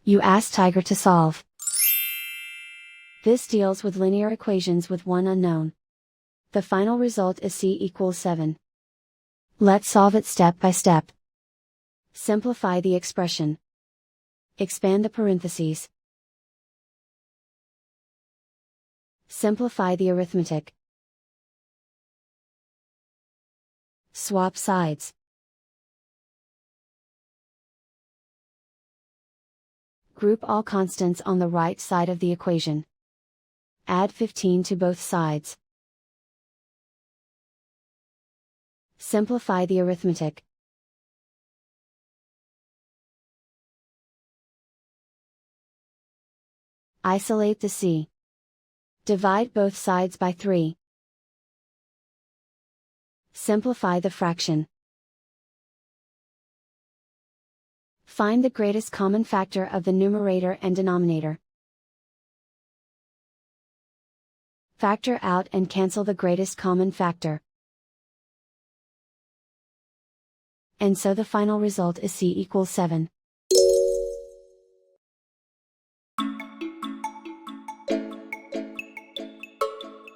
You ask Tiger to solve. This deals with linear equations with one unknown. The final result is c equals 7. Let's solve it step by step. Simplify the expression. Expand the parentheses. Simplify the arithmetic. Swap sides. Group all constants on the right side of the equation. Add 15 to both sides. Simplify the arithmetic. Isolate the c. Divide both sides by 3. Simplify the fraction. Find the greatest common factor of the numerator and denominator. Factor out and cancel the greatest common factor. And so the final result is c equals 7.